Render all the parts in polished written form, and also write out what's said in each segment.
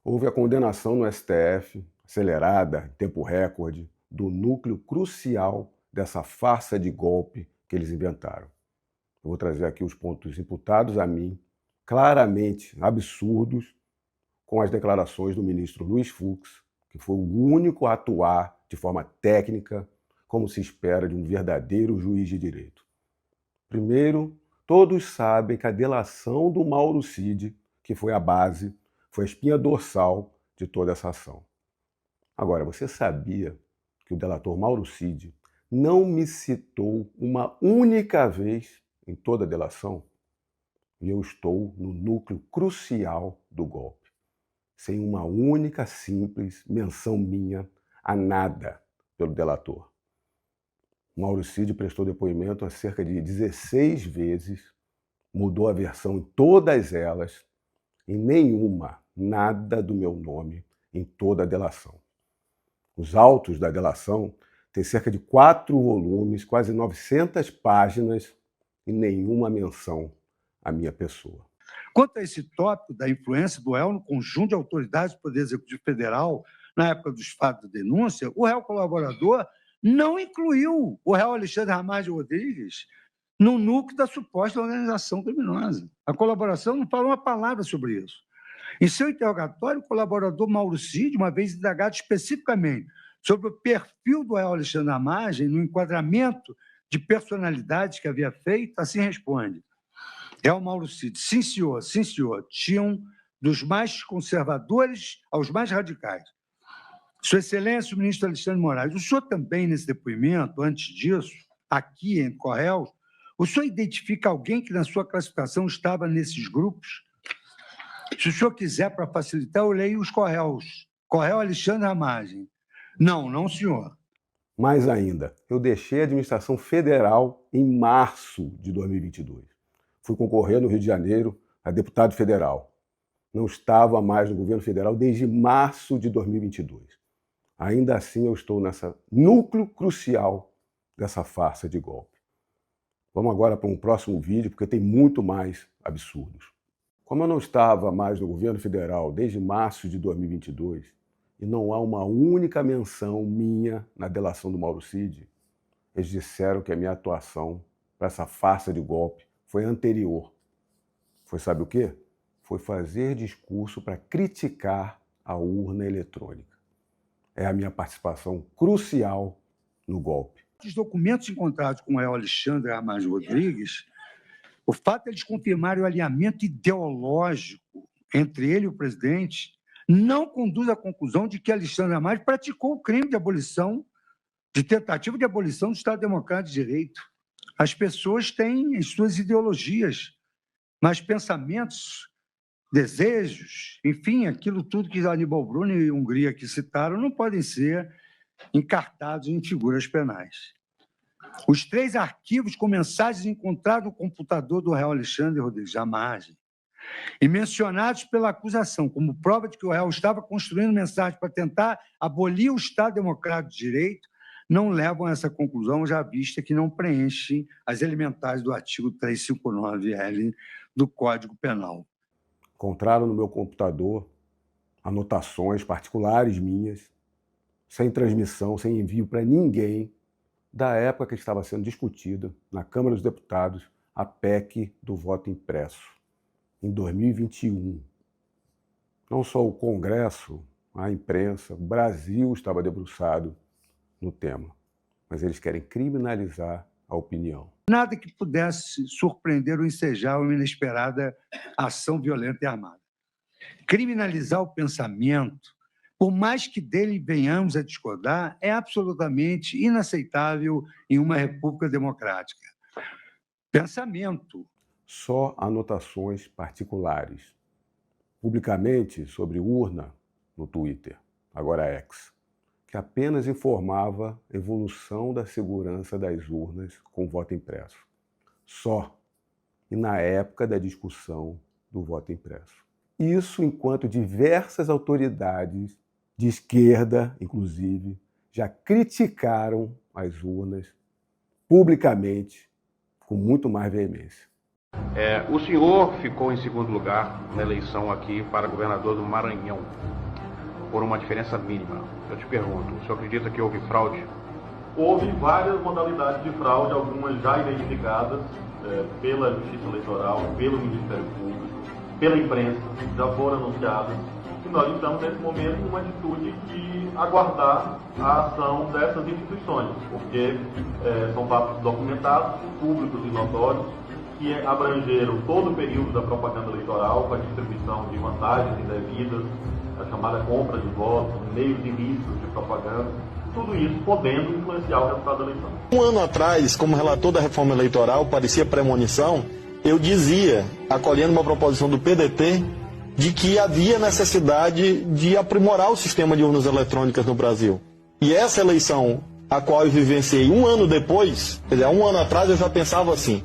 Houve a condenação no STF, acelerada, em tempo recorde, do núcleo crucial dessa farsa de golpe que eles inventaram. Eu vou trazer aqui os pontos imputados a mim, claramente absurdos, com as declarações do ministro Luiz Fux, que foi o único a atuar de forma técnica, como se espera de um verdadeiro juiz de direito. Primeiro, todos sabem que a delação do Mauro Cid, que foi a base, foi a espinha dorsal de toda essa ação. Agora, você sabia que o delator Mauro Cid não me citou uma única vez em toda a delação? E eu estou no núcleo crucial do golpe, sem uma única simples menção minha a nada pelo delator. Mauro Cid prestou depoimento a cerca de 16 vezes, mudou a versão em todas elas, em nenhuma, nada do meu nome em toda a delação. Os autos da delação têm cerca de 4 volumes, quase 900 páginas e nenhuma menção à minha pessoa. Quanto a esse tópico da influência do réu no conjunto de autoridades do Poder Executivo Federal, na época dos fatos da denúncia, o réu colaborador não incluiu o réu Alexandre Ramagem Rodrigues no núcleo da suposta organização criminosa. A colaboração não falou uma palavra sobre isso. Em seu interrogatório, o colaborador Mauro Cid, uma vez indagado especificamente sobre o perfil do réu Alexandre Ramagem no enquadramento de personalidades que havia feito, assim responde: réu Mauro Cid, sim senhor, tinham dos mais conservadores aos mais radicais. Sua Excelência, o ministro Alexandre Moraes, o senhor também, nesse depoimento, antes disso, aqui em Correios, o senhor identifica alguém que na sua classificação estava nesses grupos? Se o senhor quiser, para facilitar, eu leio os Correios. Correio Alexandre Ramagem. Não, senhor. Mais ainda, eu deixei a administração federal em março de 2022. Fui concorrer no Rio de Janeiro a deputado federal. Não estava mais no governo federal desde março de 2022. Ainda assim, eu estou nessa núcleo crucial dessa farsa de golpe. Vamos agora para um próximo vídeo, porque tem muito mais absurdos. Como eu não estava mais no governo federal desde março de 2022, e não há uma única menção minha na delação do Mauro Cid, eles disseram que a minha atuação para essa farsa de golpe foi anterior. Foi, sabe o quê? Foi fazer discurso para criticar a urna eletrônica. É a minha participação crucial no golpe. Os documentos encontrados com o réu Alexandre Ramagem Rodrigues, o fato de eles confirmarem o alinhamento ideológico entre ele e o presidente, não conduz à conclusão de que Alexandre Ramagem praticou o crime de abolição, de tentativa de abolição do Estado Democrático de Direito. As pessoas têm as suas ideologias, mas pensamentos, desejos, enfim, aquilo tudo que Aníbal Bruno e Hungria aqui citaram, não podem ser encartados em figuras penais. Os 3 arquivos com mensagens encontrados no computador do réu Alexandre Rodrigues Ramagem e mencionados pela acusação como prova de que o réu estava construindo mensagens para tentar abolir o Estado Democrático de Direito, não levam a essa conclusão, já vista que não preenchem as elementares do artigo 359-L do Código Penal. Encontraram no meu computador anotações particulares minhas, sem transmissão, sem envio para ninguém, da época que estava sendo discutida na Câmara dos Deputados a PEC do voto impresso, em 2021. Não só o Congresso, a imprensa, o Brasil estava debruçado no tema, mas eles querem criminalizar a opinião. Nada que pudesse surpreender ou ensejar uma inesperada ação violenta e armada. Criminalizar o pensamento, por mais que dele venhamos a discordar, é absolutamente inaceitável em uma república democrática. Pensamento. Só anotações particulares. Publicamente sobre urna no Twitter, agora X, que apenas informava a evolução da segurança das urnas com voto impresso. Só. E na época da discussão do voto impresso. Isso enquanto diversas autoridades de esquerda, inclusive, já criticaram as urnas publicamente com muito mais veemência. O senhor ficou em segundo lugar na eleição aqui para governador do Maranhão, por uma diferença mínima. Eu te pergunto, o senhor acredita que houve fraude? Houve várias modalidades de fraude, algumas já identificadas pela Justiça Eleitoral, pelo Ministério Público, pela imprensa, já foram anunciadas. E nós estamos, nesse momento, numa atitude de aguardar a ação dessas instituições, porque são fatos documentados, públicos e notórios, que abrangeram todo o período da propaganda eleitoral, com a distribuição de vantagens indevidas, a chamada compra de votos, meios ilícitos de propaganda, tudo isso podendo influenciar o resultado da eleição. Um ano atrás, como relator da reforma eleitoral, parecia premonição, eu dizia, acolhendo uma proposição do PDT, de que havia necessidade de aprimorar o sistema de urnas eletrônicas no Brasil. E essa eleição, a qual eu vivenciei um ano depois, quer dizer, um ano atrás eu já pensava assim.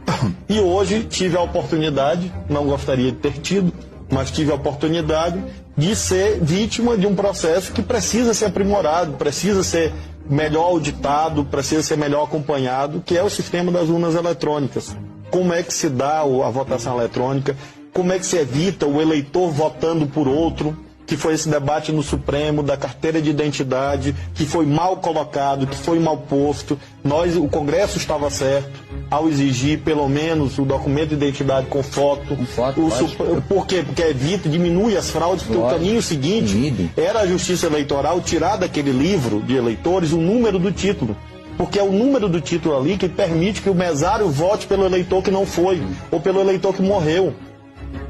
E hoje tive a oportunidade, não gostaria de ter tido, mas tive a oportunidade de ser vítima de um processo que precisa ser aprimorado, precisa ser melhor auditado, precisa ser melhor acompanhado, que é o sistema das urnas eletrônicas. Como é que se dá a votação eletrônica? Como é que se evita o eleitor votando por outro? Que foi esse debate no Supremo da carteira de identidade, que foi mal colocado, que foi mal posto. O Congresso estava certo ao exigir pelo menos o documento de identidade com foto. Por quê? Porque evita, diminui as fraudes, porque o caminho seguinte era a Justiça Eleitoral tirar daquele livro de eleitores o número do título. Porque é o número do título ali que permite que o mesário vote pelo eleitor que não foi, ou pelo eleitor que morreu.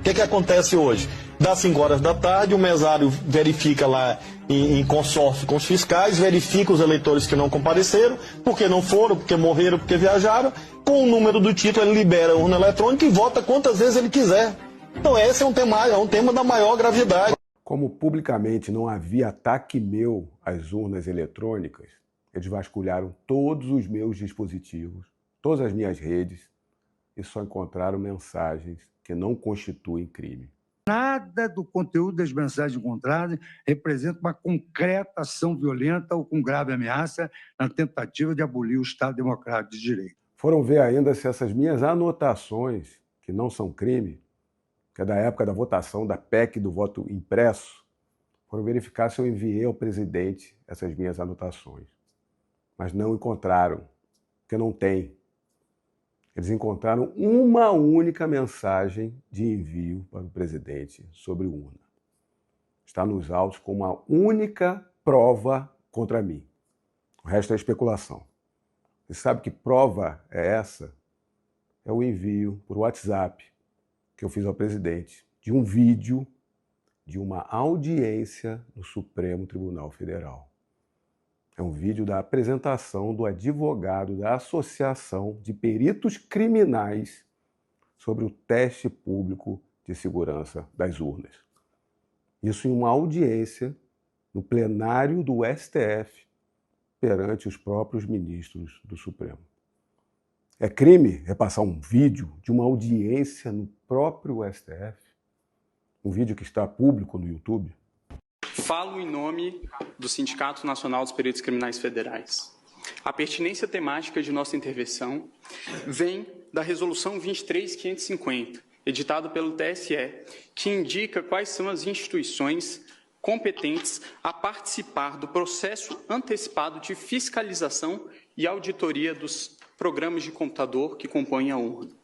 O que acontece hoje? Das 5 horas da tarde, o mesário verifica lá em consórcio com os fiscais, verifica os eleitores que não compareceram, porque não foram, porque morreram, porque viajaram. Com o número do título, ele libera a urna eletrônica e vota quantas vezes ele quiser. Então esse é um tema da maior gravidade. Como publicamente não havia ataque meu às urnas eletrônicas, eles vasculharam todos os meus dispositivos, todas as minhas redes, e só encontraram mensagens que não constituem crime. Nada do conteúdo das mensagens encontradas representa uma concreta ação violenta ou com grave ameaça na tentativa de abolir o Estado Democrático de Direito. Foram ver ainda se essas minhas anotações, que não são crime, que é da época da votação da PEC do voto impresso, foram verificar se eu enviei ao presidente essas minhas anotações. Mas não encontraram, porque não tem. Eles encontraram uma única mensagem de envio para o presidente sobre urna. Está nos autos como uma única prova contra mim. O resto é especulação. Você sabe que prova é essa? É o envio por WhatsApp que eu fiz ao presidente de um vídeo de uma audiência no Supremo Tribunal Federal. É um vídeo da apresentação do advogado da Associação de Peritos Criminais sobre o teste público de segurança das urnas. Isso em uma audiência no plenário do STF perante os próprios ministros do Supremo. É crime repassar um vídeo de uma audiência no próprio STF? Um vídeo que está público no YouTube? Falo em nome do Sindicato Nacional dos Peritos Criminais Federais. A pertinência temática de nossa intervenção vem da Resolução 23.550, editada pelo TSE, que indica quais são as instituições competentes a participar do processo antecipado de fiscalização e auditoria dos programas de computador que compõem a urna.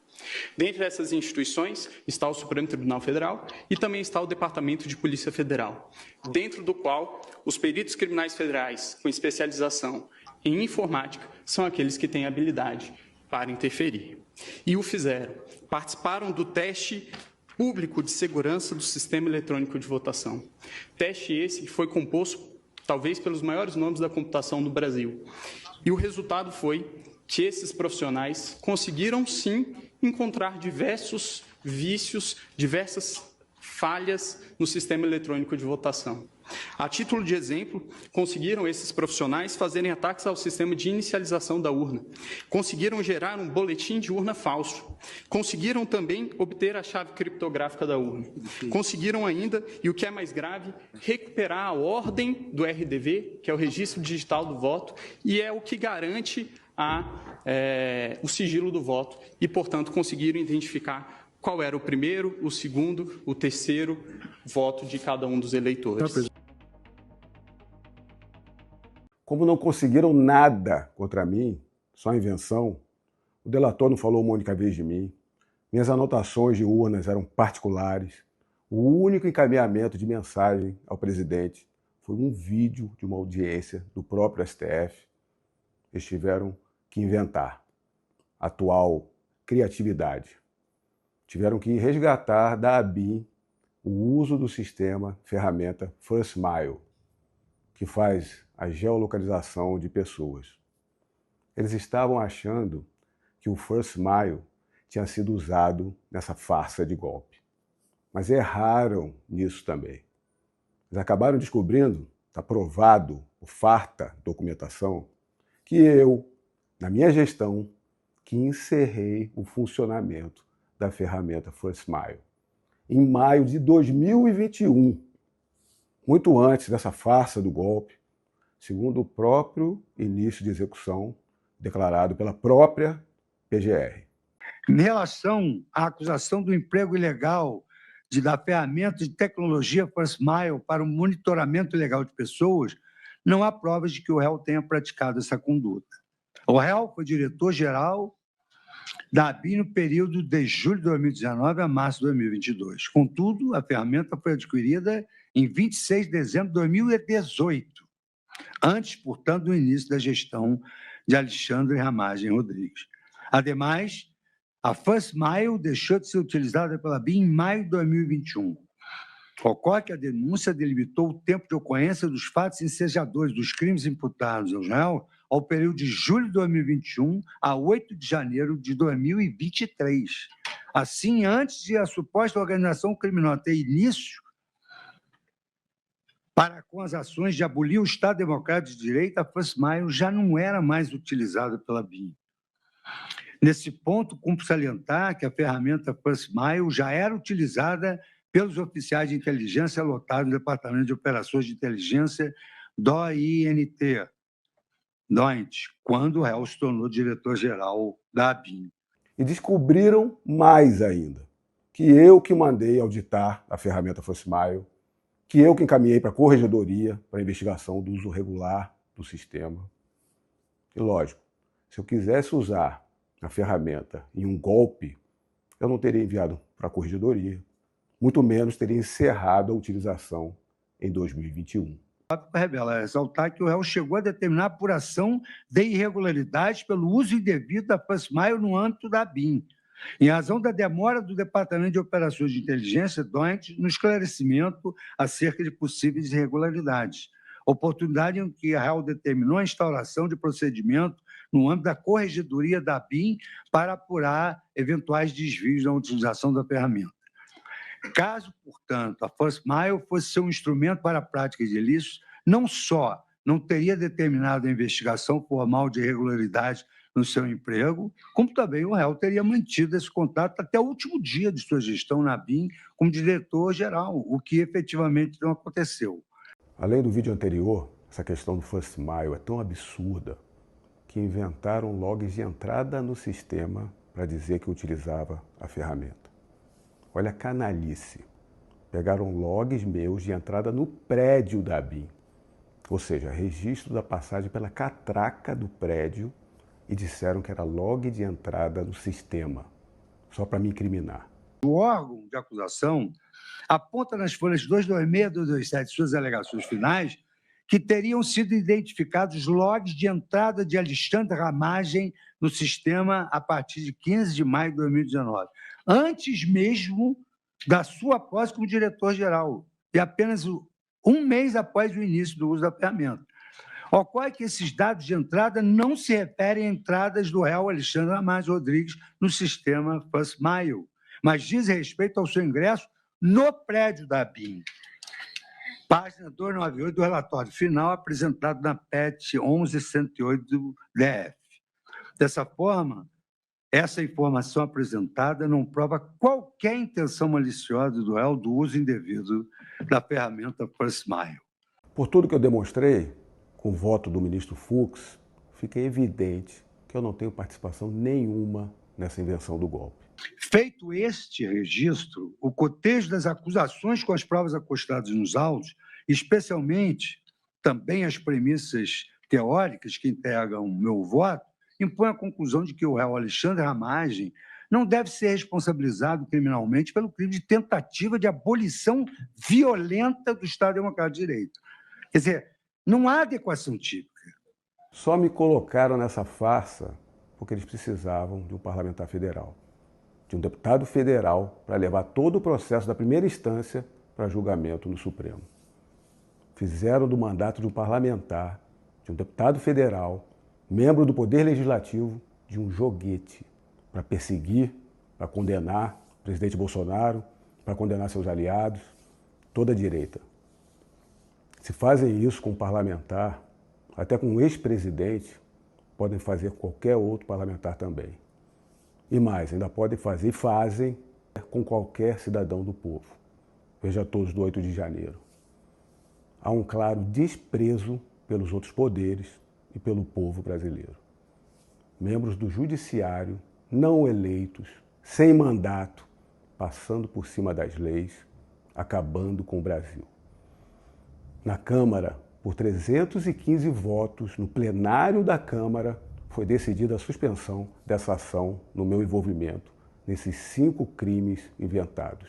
Dentre essas instituições está o Supremo Tribunal Federal e também está o Departamento de Polícia Federal, dentro do qual os peritos criminais federais com especialização em informática são aqueles que têm habilidade para interferir. E o fizeram. Participaram do teste público de segurança do sistema eletrônico de votação. Teste esse que foi composto, talvez, pelos maiores nomes da computação do Brasil. E o resultado foi que esses profissionais conseguiram, sim, encontrar diversos vícios, diversas falhas no sistema eletrônico de votação. A título de exemplo, conseguiram esses profissionais fazerem ataques ao sistema de inicialização da urna, conseguiram gerar um boletim de urna falso, conseguiram também obter a chave criptográfica da urna, conseguiram ainda, e o que é mais grave, recuperar a ordem do RDV, que é o Registro Digital do Voto, e é o que garante o sigilo do voto, e, portanto, conseguiram identificar qual era o primeiro, o segundo, o terceiro voto de cada um dos eleitores. Como não conseguiram nada contra mim, só invenção, o delator não falou uma única vez de mim, minhas anotações de urnas eram particulares, o único encaminhamento de mensagem ao presidente foi um vídeo de uma audiência do próprio STF. Eles tiveram que inventar atual criatividade. Tiveram que resgatar da ABIN o uso do sistema ferramenta First Mile, que faz a geolocalização de pessoas. Eles estavam achando que o First Mile tinha sido usado nessa farsa de golpe. Mas erraram nisso também. Eles acabaram descobrindo, está provado por farta documentação, que eu, na minha gestão, que encerrei o funcionamento da ferramenta First Mile em maio de 2021, muito antes dessa farsa do golpe, segundo o próprio início de execução declarado pela própria PGR. Em relação à acusação do emprego ilegal da ferramenta de tecnologia First Mile para o monitoramento ilegal de pessoas, não há provas de que o réu tenha praticado essa conduta. O réu foi diretor-geral da ABIN no período de julho de 2019 a março de 2022. Contudo, a ferramenta foi adquirida em 26 de dezembro de 2018, antes, portanto, do início da gestão de Alexandre Ramagem Rodrigues. Ademais, a First Mile deixou de ser utilizada pela ABIN em maio de 2021. Ocorre que a denúncia delimitou o tempo de ocorrência dos fatos ensejadores dos crimes imputados ao réu ao período de julho de 2021 a 8 de janeiro de 2023. Assim, antes de a suposta organização criminosa ter início para com as ações de abolir o Estado Democrático de Direito, a First Mile já não era mais utilizada pela ABIN. Nesse ponto, cumpre salientar que a ferramenta First Mile já era utilizada pelos oficiais de inteligência lotados no Departamento de Operações de Inteligência do INT, quando o réu se tornou diretor-geral da ABIN. E descobriram mais ainda, que eu que mandei auditar a ferramenta First Mile, que eu que encaminhei para a Corregedoria para a investigação do uso regular do sistema. E lógico, se eu quisesse usar a ferramenta em um golpe, eu não teria enviado para a Corregedoria, muito menos teria encerrado a utilização em 2021. Revela ressaltar que o réu chegou a determinar a apuração de irregularidades pelo uso indevido da First Mile no âmbito da ABIN, em razão da demora do Departamento de Operações de Inteligência, DOINT, no esclarecimento acerca de possíveis irregularidades, oportunidade em que a réu determinou a instauração de procedimento no âmbito da Corregedoria da ABIN para apurar eventuais desvios na utilização da ferramenta. Caso, portanto, a First Mile fosse ser um instrumento para a prática de ilícitos, não só não teria determinado a investigação formal de irregularidade no seu emprego, como também o réu teria mantido esse contato até o último dia de sua gestão na ABIN como diretor-geral, o que efetivamente não aconteceu. Além do vídeo anterior, essa questão do First Mile é tão absurda que inventaram logs de entrada no sistema para dizer que utilizava a ferramenta. Olha a canalice. Pegaram logs meus de entrada no prédio da ABIN, ou seja, registro da passagem pela catraca do prédio, e disseram que era log de entrada no sistema, só para me incriminar. O órgão de acusação aponta nas folhas 226 e 227 suas alegações finais que teriam sido identificados logs de entrada de Alexandre Ramagem no sistema a partir de 15 de maio de 2019, antes mesmo da sua posse como diretor-geral, e apenas um mês após o início do uso da ferramenta. Ocorre que esses dados de entrada não se referem a entradas do réu Alexandre Ramagem Rodrigues no sistema First Mile, mas diz respeito ao seu ingresso no prédio da ABIN. Página 298 do relatório final apresentado na PET 11.108 do DF. Dessa forma, essa informação apresentada não prova qualquer intenção maliciosa do réu do uso indevido da ferramenta First Mile. Por tudo que eu demonstrei, com o voto do ministro Fux, fica evidente que eu não tenho participação nenhuma nessa invenção do golpe. Feito este registro, o cotejo das acusações com as provas acostadas nos autos, especialmente também as premissas teóricas que integram o meu voto, impõe a conclusão de que o réu Alexandre Ramagem não deve ser responsabilizado criminalmente pelo crime de tentativa de abolição violenta do Estado Democrático de Direito. Quer dizer, não há adequação típica. Só me colocaram nessa farsa porque eles precisavam de um parlamentar federal, de um deputado federal para levar todo o processo da primeira instância para julgamento no Supremo. Fizeram do mandato de um parlamentar, de um deputado federal, membro do Poder Legislativo, de um joguete para perseguir, para condenar o presidente Bolsonaro, para condenar seus aliados, toda a direita. Se fazem isso com um parlamentar, até com um ex-presidente, podem fazer qualquer outro parlamentar também. E mais, ainda podem fazer e fazem com qualquer cidadão do povo. Veja todos do 8 de janeiro. Há um claro desprezo pelos outros poderes e pelo povo brasileiro. Membros do judiciário não eleitos, sem mandato, passando por cima das leis, acabando com o Brasil. Na Câmara, por 315 votos, no plenário da Câmara, foi decidida a suspensão dessa ação no meu envolvimento nesses 5 crimes inventados.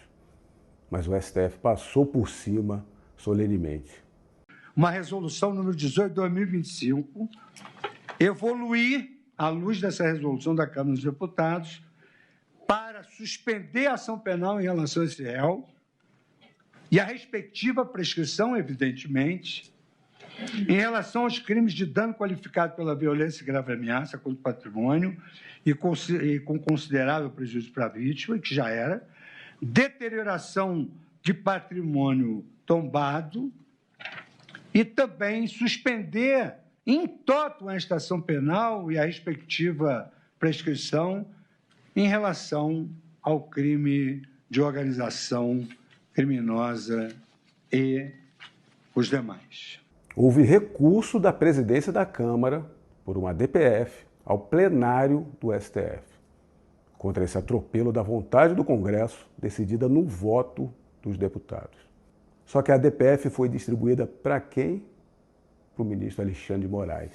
Mas o STF passou por cima solenemente. Uma resolução número 18 de 2025, evoluir, à luz dessa resolução da Câmara dos Deputados, para suspender a ação penal em relação a esse réu e a respectiva prescrição, evidentemente, em relação aos crimes de dano qualificado pela violência e grave ameaça contra o patrimônio e com considerável prejuízo para a vítima, que já era, deterioração de patrimônio tombado e também suspender em toto a estação penal e a respectiva prescrição em relação ao crime de organização criminosa e os demais. Houve recurso da presidência da Câmara, por uma DPF, ao plenário do STF, contra esse atropelo da vontade do Congresso, decidida no voto dos deputados. Só que a DPF foi distribuída para quem? Para o ministro Alexandre de Moraes.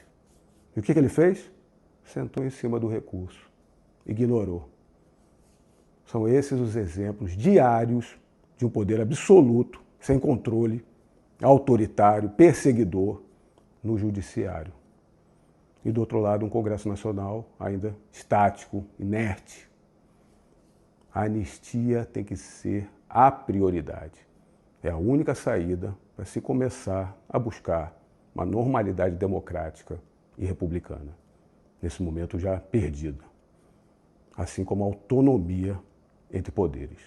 E o que ele fez? Sentou em cima do recurso. Ignorou. São esses os exemplos diários de um poder absoluto, sem controle, autoritário, perseguidor no judiciário. E do outro lado, um Congresso Nacional ainda estático, inerte. A anistia tem que ser a prioridade. É a única saída para se começar a buscar uma normalidade democrática e republicana, nesse momento já perdida, assim como a autonomia entre poderes.